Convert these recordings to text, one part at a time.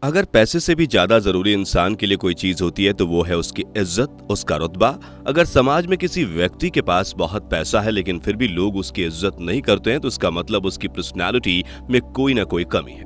अगर पैसे से भी ज्यादा जरूरी इंसान के लिए कोई चीज होती है तो वो है उसकी इज्जत, उसका रुतबा। अगर समाज में किसी व्यक्ति के पास बहुत पैसा है लेकिन फिर भी लोग उसकी इज्जत नहीं करते हैं तो इसका मतलब उसकी पर्सनैलिटी में कोई ना कोई कमी है।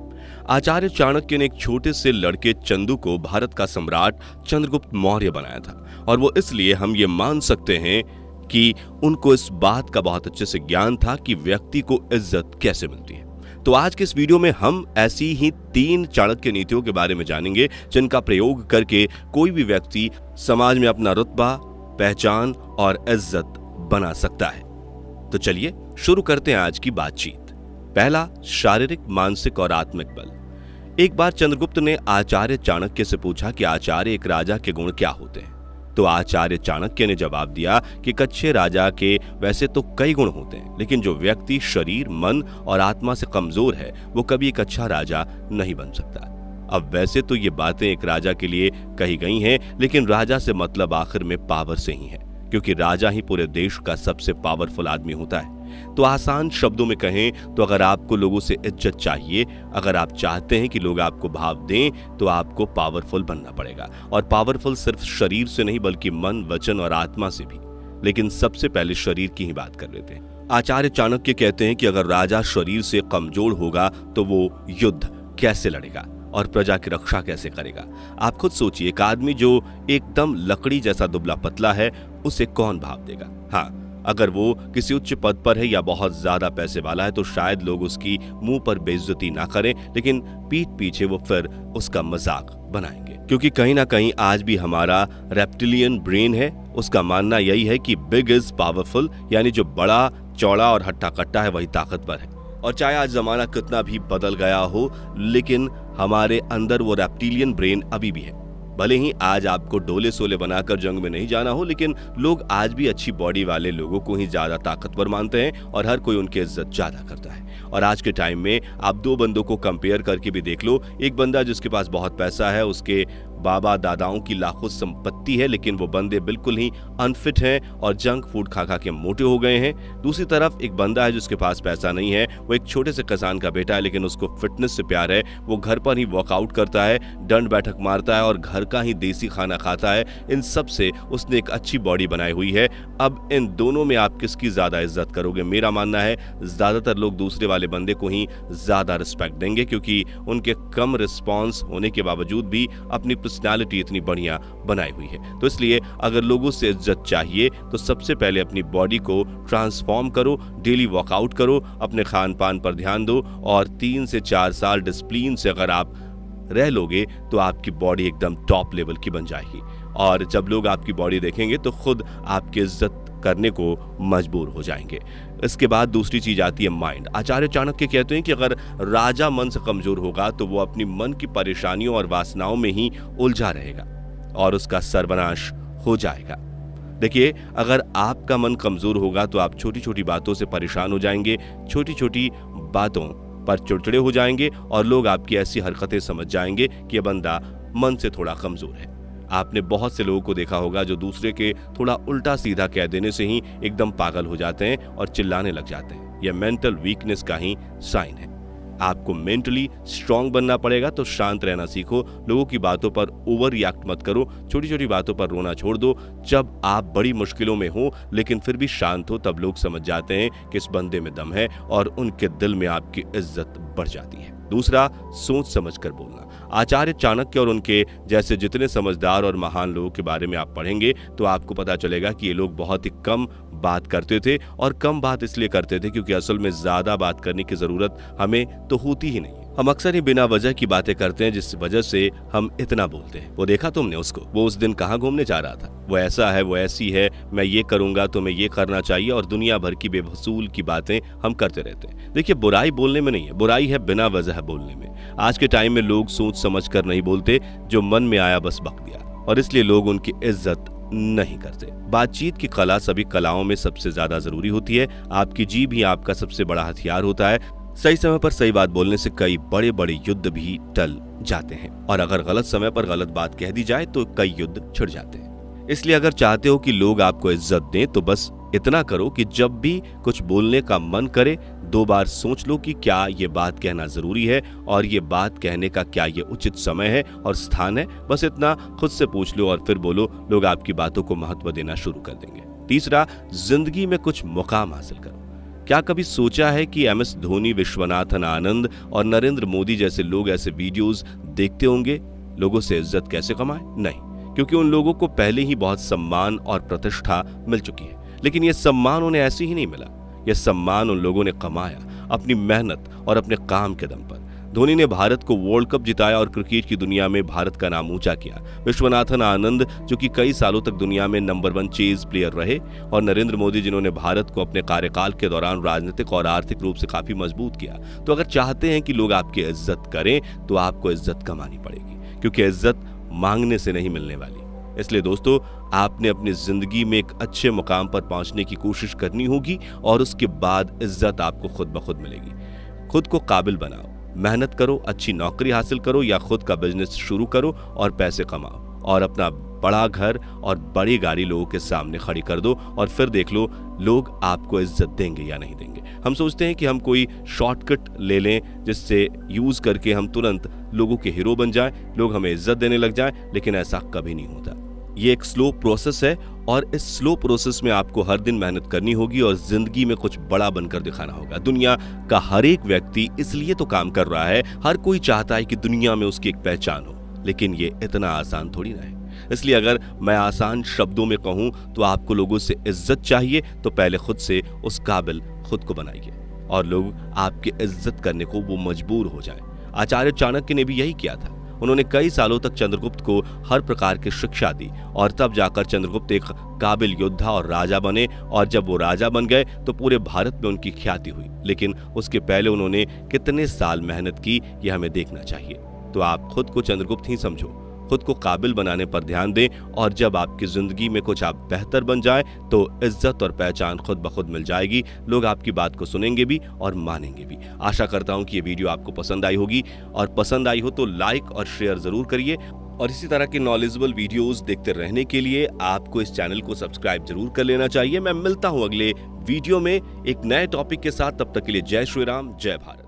आचार्य चाणक्य ने एक छोटे से लड़के चंदू को भारत का सम्राट चंद्रगुप्त मौर्य बनाया था, और वो इसलिए हम ये मान सकते हैं कि उनको इस बात का बहुत अच्छे से ज्ञान था कि व्यक्ति को इज्जत कैसे मिलती है। तो आज के इस वीडियो में हम ऐसी ही 3 चाणक्य नीतियों के बारे में जानेंगे जिनका प्रयोग करके कोई भी व्यक्ति समाज में अपना रुतबा, पहचान और इज्जत बना सकता है। तो चलिए शुरू करते हैं आज की बातचीत। पहला, शारीरिक, मानसिक और आत्मिक बल। एक बार चंद्रगुप्त ने आचार्य चाणक्य से पूछा कि आचार्य, एक राजा के गुण क्या होते हैं? तो आचार्य चाणक्य ने जवाब दिया कि एक अच्छे राजा के वैसे तो कई गुण होते हैं, लेकिन जो व्यक्ति शरीर, मन और आत्मा से कमजोर है वो कभी एक अच्छा राजा नहीं बन सकता। अब वैसे तो ये बातें एक राजा के लिए कही गई हैं, लेकिन राजा से मतलब आखिर में पावर से ही है, क्योंकि राजा ही पूरे देश का सबसे पावरफुल आदमी होता है। तो आसान शब्दों में कहें तो अगर आपको लोगों से इज्जत चाहिए, अगर आप चाहते हैं कि लोग आपको भाव दें, तो आपको पावरफुल बनना पड़ेगा। और पावरफुल सिर्फ शरीर से नहीं बल्कि मन, वचन और आत्मा से भी। लेकिन सबसे पहले शरीर की ही बात कर लेते हैं। आचार्य चाणक्य कहते हैं कि अगर राजा शरीर से कमजोर होगा तो वो युद्ध कैसे लड़ेगा और प्रजा की रक्षा कैसे करेगा? आप खुद सोचिए, एक आदमी जो एकदम लकड़ी जैसा दुबला पतला है उसे कौन भाव देगा? हाँ, अगर वो किसी उच्च पद पर है या बहुत ज्यादा पैसे वाला है तो शायद लोग उसकी मुंह पर बेइज्जती ना करें, लेकिन पीठ पीछे वो फिर उसका मजाक बनाएंगे। क्योंकि कहीं ना कहीं आज भी हमारा रेप्टिलियन ब्रेन है, उसका मानना यही है कि बिग इज पावरफुल, यानी जो बड़ा, चौड़ा और हट्टा कट्टा है वही ताकतवर है। और चाहे आज जमाना कितना भी बदल गया हो, लेकिन हमारे अंदर वो रेप्टिलियन ब्रेन अभी भी है। भले ही आज आपको डोले सोले बनाकर जंग में नहीं जाना हो, लेकिन लोग आज भी अच्छी बॉडी वाले लोगों को ही ज्यादा ताकतवर मानते हैं और हर कोई उनकी इज्जत ज्यादा करता है। और आज के टाइम में आप 2 बंदों को कंपेयर करके भी देख लो। एक बंदा जिसके पास बहुत पैसा है, उसके बाबा दादाओं की लाखों संपत्ति है, लेकिन वो बंदे बिल्कुल ही अनफिट हैं और जंक फूड खा खा के मोटे हो गए हैं। दूसरी तरफ एक बंदा है जिसके पास पैसा नहीं है, वो एक छोटे से किसान का बेटा है, लेकिन उसको फिटनेस से प्यार है। वो घर पर ही वर्कआउट करता है, दंड बैठक मारता है और घर का ही देसी खाना खाता है। इन सब से उसने एक अच्छी बॉडी बनाई हुई है। अब इन दोनों में आप किसकी ज्यादा इज्जत करोगे? मेरा मानना है ज्यादातर लोग दूसरे वाले बंदे को ही ज्यादा रिस्पेक्ट देंगे, क्योंकि उनके कम रिस्पॉन्स होने के बावजूद भी अपनी पर्सनालिटी इतनी बढ़िया बनाई हुई है। तो इसलिए अगर लोगों से इज्जत चाहिए तो सबसे पहले अपनी बॉडी को ट्रांसफॉर्म करो, डेली वर्कआउट करो, अपने खान पान पर ध्यान दो और 3 से 4 साल डिसिप्लिन से अगर आप रह लोगे तो आपकी बॉडी एकदम टॉप लेवल की बन जाएगी। और जब लोग आपकी बॉडी देखेंगे तो खुद आपकी इज्जत करने को मजबूर हो जाएंगे। इसके बाद दूसरी चीज आती है माइंड। आचार्य चाणक्य कहते हैं कि अगर राजा मन से कमजोर होगा तो वो अपनी मन की परेशानियों और वासनाओं में ही उलझा रहेगा और उसका सर्वनाश हो जाएगा। देखिए, अगर आपका मन कमजोर होगा तो आप छोटी छोटी बातों से परेशान हो जाएंगे, छोटी छोटी बातों पर चिड़चिड़े हो जाएंगे और लोग आपकी ऐसी हरकतें समझ जाएंगे कि यह बंदा मन से थोड़ा कमजोर है। आपने बहुत से लोगों को देखा होगा जो दूसरे के थोड़ा उल्टा सीधा कह देने से ही एकदम पागल हो जाते हैं और चिल्लाने लग जाते हैं। यह मेंटल वीकनेस का ही साइन है। आपको मेंटली स्ट्रांग बनना पड़ेगा, तो शांत रहना सीखो, लोगों की बातों पर ओवर रिएक्ट मत करो, छोटी छोटी बातों पर रोना छोड़ दो। जब आप बड़ी मुश्किलों में हो लेकिन फिर भी शांत हो, तब लोग समझ जाते हैं कि इस बंदे में दम है और उनके दिल में आपकी इज्जत बढ़ जाती है। दूसरा, सोच समझ कर बोलना। आचार्य चाणक्य और उनके जैसे जितने समझदार और महान लोगों के बारे में आप पढ़ेंगे तो आपको पता चलेगा कि ये लोग बहुत ही कम बात करते थे, और कम बात इसलिए करते थे क्योंकि असल में ज्यादा बात करने की जरूरत हमें तो होती ही नहीं। हम अक्सर ही बिना वजह की बातें करते हैं जिस वजह से हम इतना बोलते हैं। वो देखा तुमने उसको, वो उस दिन कहाँ घूमने जा रहा था, वो ऐसा है, वो ऐसी है, मैं ये करूंगा तो मैं ये करना चाहिए, और दुनिया भर की बेवसूल की बातें हम करते रहते हैं। देखिए, बुराई बोलने में नहीं है, बुराई है बिना वजह बोलने में। आज के टाइम में लोग सोच समझ कर नहीं बोलते, जो मन में आया बस बक दिया, और इसलिए लोग उनकी इज्जत नहीं करते। बातचीत की कला सभी कलाओं में सबसे ज्यादा जरूरी होती है। आपकी जीभ ही आपका सबसे बड़ा हथियार होता है। सही समय पर सही बात बोलने से कई बड़े बड़े युद्ध भी टल जाते हैं, और अगर गलत समय पर गलत बात कह दी जाए तो कई युद्ध छिड़ जाते हैं। इसलिए अगर चाहते हो कि लोग आपको इज्जत दें तो बस इतना करो कि जब भी कुछ बोलने का मन करे 2 बार सोच लो कि क्या ये बात कहना जरूरी है और ये बात कहने का क्या ये उचित समय है और स्थान है। बस इतना खुद से पूछ लो और फिर बोलो, लोग आपकी बातों को महत्व देना शुरू कर देंगे। तीसरा, जिंदगी में कुछ मुकाम हासिल करो। क्या कभी सोचा है कि MS धोनी, विश्वनाथन आनंद और नरेंद्र मोदी जैसे लोग ऐसे वीडियोस देखते होंगे? लोगों से इज्जत कैसे कमाएं? नहीं, क्योंकि उन लोगों को पहले ही बहुत सम्मान और प्रतिष्ठा मिल चुकी है। लेकिन यह सम्मान उन्हें ऐसे ही नहीं मिला। यह सम्मान उन लोगों ने कमाया अपनी मेहनत और अपने काम के दम पर। धोनी ने भारत को वर्ल्ड कप जिताया और क्रिकेट की दुनिया में भारत का नाम ऊंचा किया। विश्वनाथन आनंद, जो कि कई सालों तक दुनिया में नंबर 1 चेज प्लेयर रहे, और नरेंद्र मोदी, जिन्होंने भारत को अपने कार्यकाल के दौरान राजनीतिक और आर्थिक रूप से काफी मजबूत किया। तो अगर चाहते हैं कि लोग आपकी इज्जत करें तो आपको इज्जत कमानी पड़ेगी, क्योंकि इज्जत मांगने से नहीं मिलने वाली। इसलिए दोस्तों, आपने अपनी जिंदगी में एक अच्छे मुकाम पर पहुंचने की कोशिश करनी होगी और उसके बाद इज्जत आपको खुद ब खुद मिलेगी। खुद को काबिल बनाओ, मेहनत करो, अच्छी नौकरी हासिल करो या खुद का बिजनेस शुरू करो और पैसे कमाओ और अपना बड़ा घर और बड़ी गाड़ी लोगों के सामने खड़ी कर दो और फिर देख लो लोग आपको इज्जत देंगे या नहीं देंगे। हम सोचते हैं कि हम कोई शॉर्टकट ले लें जिससे यूज करके हम तुरंत लोगों के हीरो बन जाएं, लोग हमें इज्जत देने लग जाएं, लेकिन ऐसा कभी नहीं होता। ये एक स्लो प्रोसेस है और इस स्लो प्रोसेस में आपको हर दिन मेहनत करनी होगी और जिंदगी में कुछ बड़ा बनकर दिखाना होगा। दुनिया का हर एक व्यक्ति इसलिए तो काम कर रहा है, हर कोई चाहता है कि दुनिया में उसकी एक पहचान हो, लेकिन ये इतना आसान थोड़ी ना है। इसलिए अगर मैं आसान शब्दों में कहूं तो आपको लोगों से इज्जत चाहिए तो पहले खुद से उस काबिल खुद को बनाइए और लोग आपकी इज्जत करने को वो मजबूर हो जाएं। आचार्य चाणक्य ने भी यही किया था। उन्होंने कई सालों तक चंद्रगुप्त को हर प्रकार की शिक्षा दी और तब जाकर चंद्रगुप्त एक काबिल योद्धा और राजा बने, और जब वो राजा बन गए तो पूरे भारत में उनकी ख्याति हुई। लेकिन उसके पहले उन्होंने कितने साल मेहनत की, यह हमें देखना चाहिए। तो आप खुद को चंद्रगुप्त ही समझो, खुद को काबिल बनाने पर ध्यान दें और जब आपकी जिंदगी में कुछ आप बेहतर बन जाए तो इज्जत और पहचान खुद ब खुद मिल जाएगी। लोग आपकी बात को सुनेंगे भी और मानेंगे भी। आशा करता हूं कि ये वीडियो आपको पसंद आई होगी, और पसंद आई हो तो लाइक और शेयर जरूर करिए। और इसी तरह के नॉलेजेबल वीडियोस देखते रहने के लिए आपको इस चैनल को सब्सक्राइब जरूर कर लेना चाहिए। मैं मिलता हूं अगले वीडियो में एक नए टॉपिक के साथ। तब तक के लिए जय श्री राम, जय भारत।